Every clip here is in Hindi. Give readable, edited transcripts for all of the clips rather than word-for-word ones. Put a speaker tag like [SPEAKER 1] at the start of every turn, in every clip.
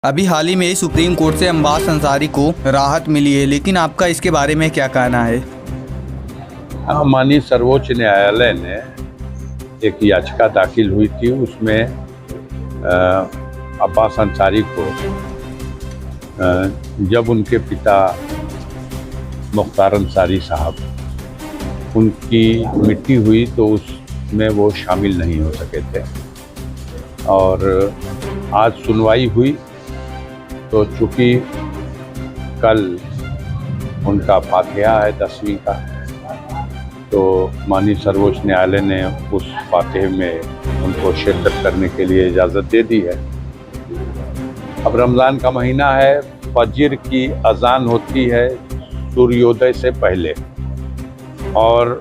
[SPEAKER 1] अभी हाल ही में ही सुप्रीम कोर्ट से अब्बास अंसारी को राहत मिली है, लेकिन आपका इसके बारे में क्या कहना है?
[SPEAKER 2] माननीय सर्वोच्च न्यायालय ने एक याचिका दाखिल हुई थी, उसमें अब्बास अंसारी को जब उनके पिता मुख्तार अंसारी साहब उनकी मिट्टी हुई तो उसमें वो शामिल नहीं हो सके थे। और आज सुनवाई हुई तो चूँकि कल उनका फातिहा है 10वीं का, तो माननीय सर्वोच्च न्यायालय ने उस फातिहे में उनको शिरकत करने के लिए इजाज़त दे दी है। अब रमज़ान का महीना है, फजर की अज़ान होती है सूर्योदय से पहले, और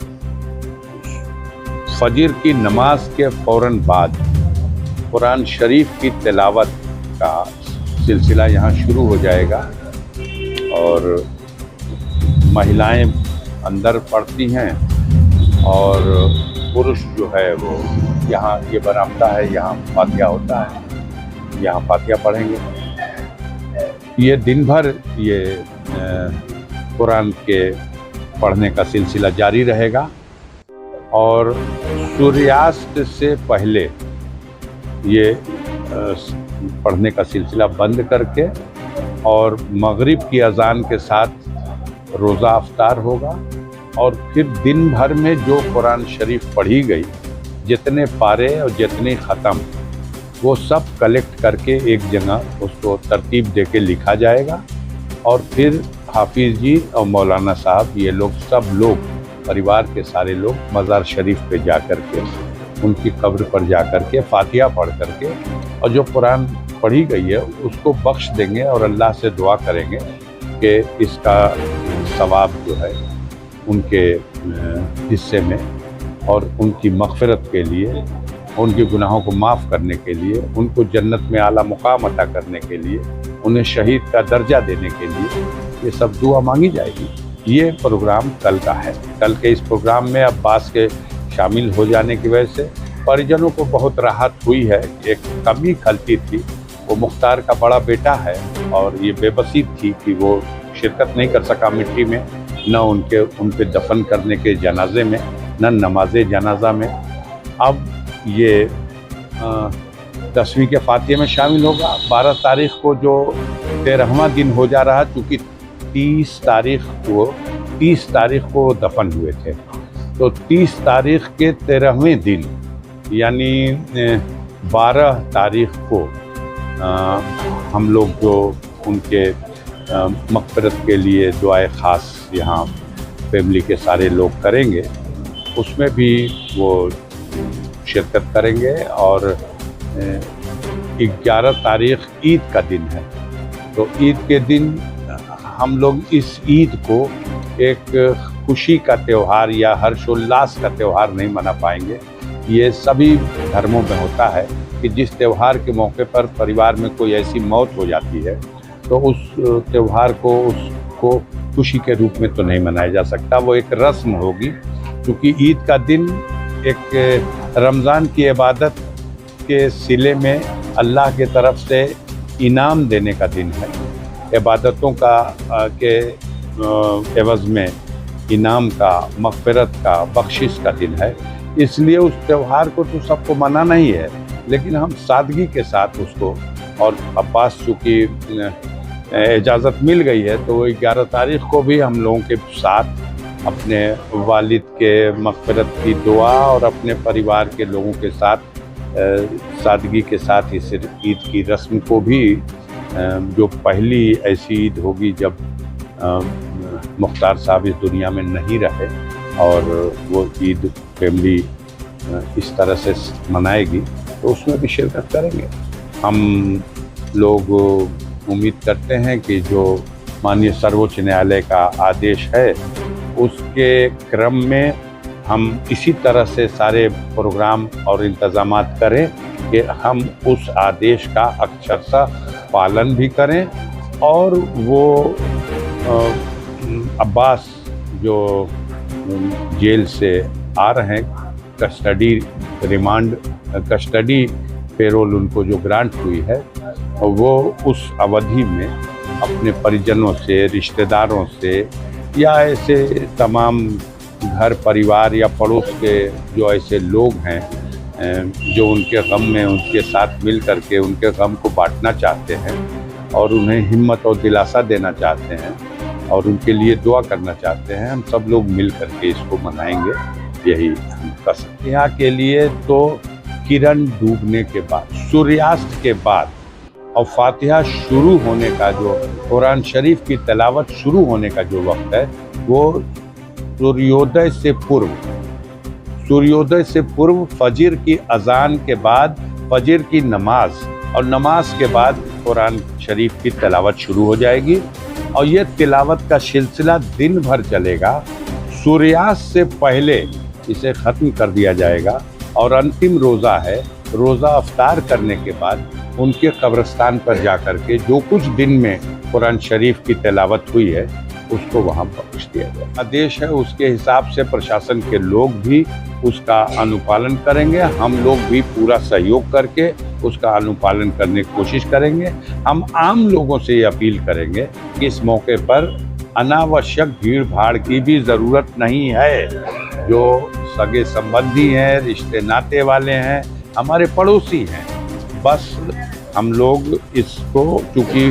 [SPEAKER 2] फजर की नमाज के फ़ौरन बाद कुरान शरीफ की तिलावत का सिलसिला यहाँ शुरू हो जाएगा। और महिलाएं अंदर पढ़ती हैं और पुरुष जो है वो यहाँ, ये बरामदा है, यहाँ फातिहा होता है, यहाँ फातिहा पढ़ेंगे। ये दिन भर ये कुरान के पढ़ने का सिलसिला जारी रहेगा और सूर्यास्त से पहले ये पढ़ने का सिलसिला बंद करके और मगरिब की अज़ान के साथ रोज़ा अफ्तार होगा। और फिर दिन भर में जो कुरान शरीफ पढ़ी गई, जितने पारे और जितने ख़त्म, वो सब कलेक्ट करके एक जगह उसको तरतीब देके लिखा जाएगा। और फिर हाफिज़ जी और मौलाना साहब, ये लोग सब लोग, परिवार के सारे लोग मज़ार शरीफ पे जा कर के, उनकी कब्र पर जा कर के फातिहा पढ़ करके और जो कुरान पढ़ी गई है उसको बख्श देंगे और अल्लाह से दुआ करेंगे कि इसका सवाब जो है उनके हिस्से में, और उनकी मग़फ़िरत के लिए, उनके गुनाहों को माफ़ करने के लिए, उनको जन्नत में आला मुकाम अता करने के लिए, उन्हें शहीद का दर्जा देने के लिए ये सब दुआ मांगी जाएगी। ये प्रोग्राम कल का है। कल के इस प्रोग्राम में अब्बास के शामिल हो जाने की वजह से परिजनों को बहुत राहत हुई है। एक कमी खलती थी, वो मुख्तार का बड़ा बेटा है और ये बेबसी थी कि वो शिरकत नहीं कर सका मिट्टी में, न उनके दफन करने के जनाजे में, न नमाज जनाजा में। अब ये 10वीं के फातिहे में शामिल होगा। 12 तारीख़ को जो 13वां दिन हो जा रहा, चूँकि 30 तारीख़ को दफन हुए थे, तो 30 तारीख़ के 13वें दिन यानी 12 तारीख़ को हम लोग जो उनके मग़फ़िरत के लिए दुआए ख़ास यहाँ फैमिली के सारे लोग करेंगे, उसमें भी वो शिरकत करेंगे। और 11 तारीख़ ईद का दिन है, तो ईद के दिन हम लोग इस ईद को एक खुशी का त्यौहार या हर्षोल्लास का त्यौहार नहीं मना पाएंगे। ये सभी धर्मों में होता है कि जिस त्यौहार के मौके पर परिवार में कोई ऐसी मौत हो जाती है तो उस त्यौहार को, उसको खुशी के रूप में तो नहीं मनाया जा सकता, वो एक रस्म होगी। क्योंकि ईद का दिन एक रमज़ान की इबादत के सिले में अल्लाह के तरफ से इनाम देने का दिन है, इबादतों का के एवज़ में इनाम का, मग़फ़िरत का, बख्शिश का दिन है। इसलिए उस त्यौहार को तो सबको मनाना ही है, लेकिन हम सादगी के साथ उसको, और अब्बास चूँकि इजाज़त मिल गई है तो 11 तारीख़ को भी हम लोगों के साथ अपने वालिद के मग़फ़िरत की दुआ और अपने परिवार के लोगों के साथ सादगी के साथ इस ईद की रस्म को भी, जो पहली ऐसी ईद होगी जब मुख्तार साहब इस दुनिया में नहीं रहे, और वो ईद फैमिली इस तरह से मनाएगी, तो उसमें भी शिरकत करेंगे। हम लोग उम्मीद करते हैं कि जो माननीय सर्वोच्च न्यायालय का आदेश है उसके क्रम में हम इसी तरह से सारे प्रोग्राम और इंतज़ामात करें कि हम उस आदेश का अक्षरशः पालन भी करें। और वो अब्बास जो जेल से आ रहे हैं, कस्टडी रिमांड, कस्टडी पेरोल उनको जो ग्रांट हुई है, वो उस अवधि में अपने परिजनों से, रिश्तेदारों से या ऐसे तमाम घर परिवार या पड़ोस के जो ऐसे लोग हैं जो उनके गम में उनके साथ मिल करके उनके गम को बांटना चाहते हैं और उन्हें हिम्मत और दिलासा देना चाहते हैं और उनके लिए दुआ करना चाहते हैं, हम सब लोग मिल करके इसको मनाएंगे। यही हम कर सकते हैं। यहाँ के लिए तो किरण डूबने के बाद, सूर्यास्त के बाद और फातिहा शुरू होने का जो कुरान शरीफ की तिलावत शुरू होने का जो वक्त है वो सूर्योदय से पूर्व फजर की अजान के बाद फजर की नमाज और नमाज के बाद कुरान शरीफ की तिलावत शुरू हो जाएगी और ये तिलावत का सिलसिला दिन भर चलेगा। सूर्यास्त से पहले इसे ख़त्म कर दिया जाएगा और अंतिम रोज़ा है, रोज़ा अफ्तार करने के बाद उनके कब्रिस्तान पर जाकर के जो कुछ दिन में कुरान शरीफ की तिलावत हुई है उसको वहाँ बख्श दिया जाए। आदेश है उसके हिसाब से प्रशासन के लोग भी उसका अनुपालन करेंगे, हम लोग भी पूरा सहयोग करके उसका अनुपालन करने की कोशिश करेंगे। हम आम लोगों से ये अपील करेंगे कि इस मौके पर अनावश्यक भीड़ भाड़ की भी ज़रूरत नहीं है। जो सगे संबंधी हैं, रिश्ते नाते वाले हैं, हमारे पड़ोसी हैं, बस हम लोग इसको चूँकि